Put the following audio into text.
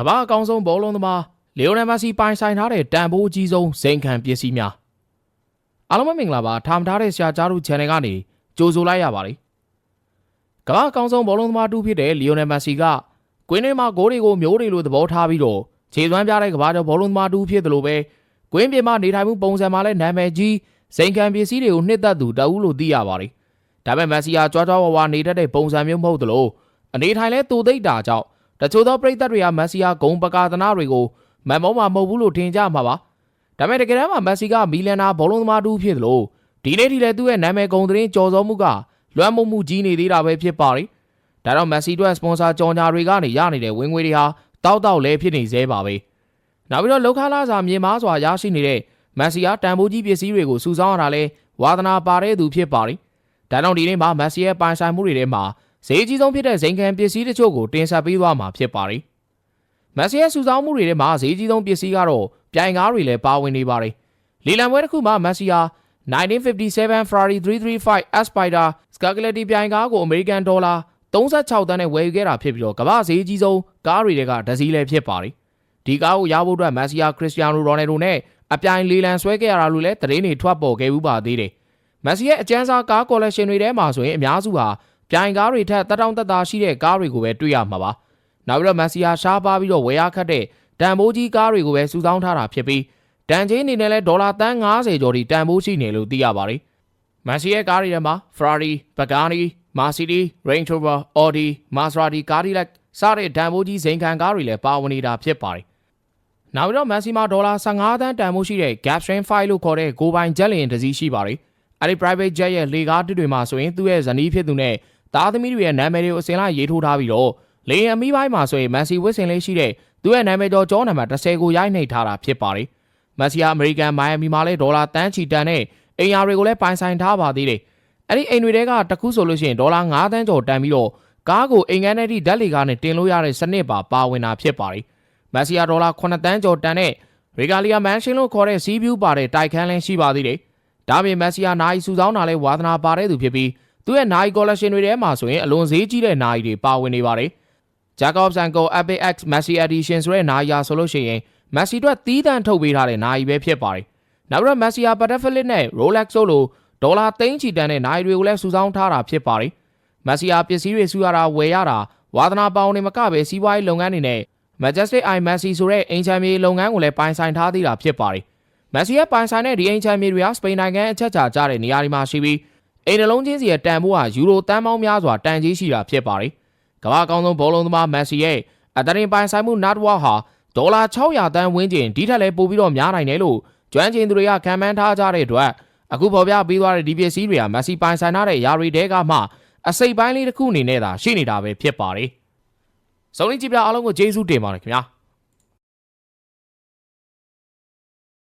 ကမ္ဘာအကောင်းဆုံးဘောလုံးသမားလီယိုနယ်မက်ဆီပိုင်ဆိုင်ထားတဲ့တန်ဖိုးအကြီးဆုံးဇိမ်ခံပစ္စည်းများအားလုံးပဲမင်္ဂလာပါထားမထားတဲ့ဆရာကြားတို့ channel ကနေကြိုဆိုလိုက်ရပါတယ်ကမ္ဘာအကောင်းဆုံးဘောလုံးသမားတူဖြစ်တဲ့လီယိုနယ်မက်ဆီကကွင်းထဲမှာဂိုးတွေကိုမျိုးတွေလိုသဘောထားပြီးတော့ခြေစွမ်းပြတဲ့ကမ္ဘာကျော်ဘောလုံးသမားတူဖြစ်တယ်လို့ပဲကွင်းပြင်မှာနေထိုင်မှုပုံစံမှာလည်းနာမည်ကြီးဇိမ်ခံပစ္စည်းတွေကိုနှစ်သက်သူတအူးလို့သိရပါတယ်ဒါပေမဲ့မက်ဆီဟာကြွားကြွားဝါဝါနေတတ်တဲ့ပုံစံမျိုးမဟုတ်သလိုအနေထိုင်လဲတူသိပ်တာကြောင့်တချို့သောပရိသတ်တွေကမက်ဆီဟာဂုံပကာသနာတွေကိုမန်မောမှာမဟုတ်ဘူးလို့ထင်ကြမှာပါဒါပေမဲ့တကယ်တမ်းမှာမက်ဆီကမီလန်နာဘောလုံးသမားတူဖြစ်သလိုဒီနေ့ထိလည်းသူ့ရဲ့နာမည်ဂုံသတင်းကြော်စောမှုကလွှမ်းမိုးမှုကြီးနေသေးတာပဲဖြစ်ပါတယ်ဒါတော့မက်ဆီတို့စပွန်ဆာကြော်ညာတွေကနေရနေတဲ့ဝင်ငွေတွေဟာတောက်လဲဖြစ်နေသေးပါပဲနောက်ပြီးတော့လောက်ခလာစာမြေမားစွာရရှိနေတဲ့မက်ဆီဟာတန်ဖိုးကြီးပစ္စည်းတွေကိုစုဆောင်းရတာလဲဝါသနာပါတဲ့သူဖြစ်ပါတယ်ဒါကြောင့်ဒီနေ့မှာမက်ဆီရဲ့ပိုင်ဆိုင်မှုတွေထဲမှာဈေးကြီးဆုံးဖြစ်တဲ့ဇိမ်ခံပစ္စည်းတချို့ကိုတင်ဆက်ပေးသွားမှာဖြစ်ပါတယ်မက်ဆီရဲ့စုဆောင်းမှုတွေထဲမှာဈေးကြီးဆုံးပစ္စည်းကတော့ပြိုင်ကားတွေလည်းပါဝင်နေပါတယ်လီလံပွဲတစ်ခုမှာမက်ဆီဟာ1957 Ferrari 335 Spider Scarlatti ပြိုင်ကားကိုအမေရိကန်ဒေါ်လာ36 သန်းနဲ့ဝယ်ယူခဲ့တာဖြစ်ပြီးတော့ကမ္ဘာဈေးကြီးဆုံးကားတွေကတစ်စီးလည်းဖြစ်ပါတယ်ဒီကားကိုရဖို့အတွက်မက်ဆီဟာခရစ္စတီယာနိုရိုနယ်ဒိုနဲ့အပြိုင်လီလံဆွဲခဲ့ရတာလို့လည်းသတင်းတွေထွက်ပေါ်ခဲ့ဦးပါသေးတယ်မက်ဆီရဲ့အကျန်းစားကားကော်လက်ရှင်တွေထဲမှာဆိုရင်အများစုဟာပြိုင်ကားတွေထက်တက်တောင့်တက်တာရှိတဲ့ကားတွေကိုပဲတွေ့ရမှာပါနောက်ပြီးတော့မက်ဆီဟာရှားပါပြီးတော့ဝယ်ရခတ်တဲ့တန်ဖိုးကြီးကားတွေကိုပဲစုဆောင်းထားတာဖြစ်ပြီးတန်ချင်းအနေနဲ့လည်းဒေါ်လာသန်း90ကျော်ထိတန်ဖိုးရှိနေလို့သိရပါတယ်မက်ဆီရဲ့ကားတွေထဲမှာ Ferrari, Pagani, Mercedes, Range Rover, Audi, Maserati, Cadillac စတဲ့တန်ဖိုးကြီးဇိမ်ခံကားတွေလည်းပါဝင်နေတာဖြစ်ပါတယ်နောက်ပြီးတော့မက်ဆီမှာဒေါ်လာ15 သန်းတန်ဖိုးရှိတဲ့ Gulfstream 5လို့ခေါ်တဲ့ကိုပိုင်ဂျက်လင်တစ်စီးရှိပါတယ်အဲဒီ private jet ရဲ့လေကားတွေမှာဆိုရင်သူ့ရဲ့ဇနီးဖြစ်သူနဲ့သားသမီးတွေရဲ့နာမည်တွေကိုအစင်လိုက်ရေးထိုးထားပြီးတော့လေယာဉ်အမီးပိုင်းမှာဆိုရင်မက်ဆီဝစ်စင်လေးရှိတဲ့သူ့ရဲ့နာမည်ကျော်ကျော်နံပါတ်10ကိုရိုက်နှိပ်ထားတာဖြစ်ပါတယ်မက်ဆီဟာအမေရိကန်မိုင်ယာမီမှာလည်းဒေါ်လာတန်းချီတန်နဲ့အိမ်ယာတွေကိုလည်းပိုင်ဆိုင်ထားပါသေးတယ်အဲဒီအိမ်တွေထဲကတစ်ခုဆိုလို့ရှိရင်ဒေါ်လာ9 သန်းကျော်တန်ပြီးတော့ကားကိုအိမ်ငန်းထဲထိဓာတ်လေကားနဲ့တင်လို့ရတဲ့စနစ်ပါဝင်တာဖြစ်ပါတယ်မက်ဆီဟာဒေါ်လာ9 သန်းကျော်တန်နဲ့ရီဂါလီယာမန်ရှင်လို့ခေါ်တဲ့စီးဗျူးပါတဲ့တိုက်ခန်းလည်းရှိပါသေးတယ်ဒါပြင်မက်ဆီဟာနိုင်စုဆောင်းတာလဲဝါသနာပါတဲ့သူဖြစ်ပြီးသူ့ရဲ့နိုင်ကော်လက်ရှင်တွေထဲမှာဆိုရင်အလွန်ဈေးကြီးတဲ့နိုင်တွေပါဝင်နေပါတယ်။ Jacob Sanko Epic X Messi Edition ဆိုတဲ့နိုင်ရာဆိုလို့ရှိရင်မက်ဆီတို့တီးတန့်ထုတ်ပေးထားတဲ့နိုင်ပဲဖြစ်ပါတယ်။နောက်ပြီးမက်ဆီဟာ Patek Philippe နဲ့ Rolex ဆိုလိုဒေါ်လာသိန်းချီတန်တဲ့နိုင်တွေကိုလည်းစုဆောင်းထားတာဖြစ်ပါတယ်။မက်ဆီဟာပစ္စည်းတွေစုရတာဝယ်ရတာဝါသနာပေါင်းနေမကပဲစီးပွားရေးလုပ်ငန်းတွေနဲ့ Majestic I Messi ဆိုတဲ့အိမ်ချမ်းမြေလုပ်ငန်းကိုလည်းပိုင်ဆိုင်ထားသေးတာဖြစ်ပါတယ်။မက်ဆီရဲ့ပိုင်ဆိုင်တဲ့ဒီအိမ်ချမ်းမြေတွေဟာစပိန်နိုင်ငံအချက်ချာကျတဲ့နေရာတွေမှာရှိပြီးအိမ်နှလုံးချင်းစီရဲ့တန်ဖိုးဟာယူရိုတန်းပေါင်းများစွာတန်ကြီးရှိတာဖြစ်ပါတယ်။ကမ္ဘာအကောင်းဆုံးဘောလုံးသမားမက်ဆီရဲ့အတရင်ပိုင်ဆိုင်မှု network ဟာဒေါ်လာ600 သန်းဝန်းကျင်ဒီထက်လည်းပိုပြီးတော့များနိုင်တယ်လို့ကျွမ်းကျင်သူတွေကခံမှန်းထားကြတဲ့အတွက်အခုပေါ်ပြပေးသွားတဲ့ဒီပစ္စည်းတွေကမက်ဆီပိုင်ဆိုင်ထားတဲ့ယာရီတဲကမှအစိပ်ပိုင်းလေးတစ်ခုအနေနဲ့သာရှိနေတာပဲဖြစ်ပါတယ်။စုံလင်ကြည့်ပြအားလုံးကိုကျေးဇူးတင်ပါတယ်ခင်ဗျာ။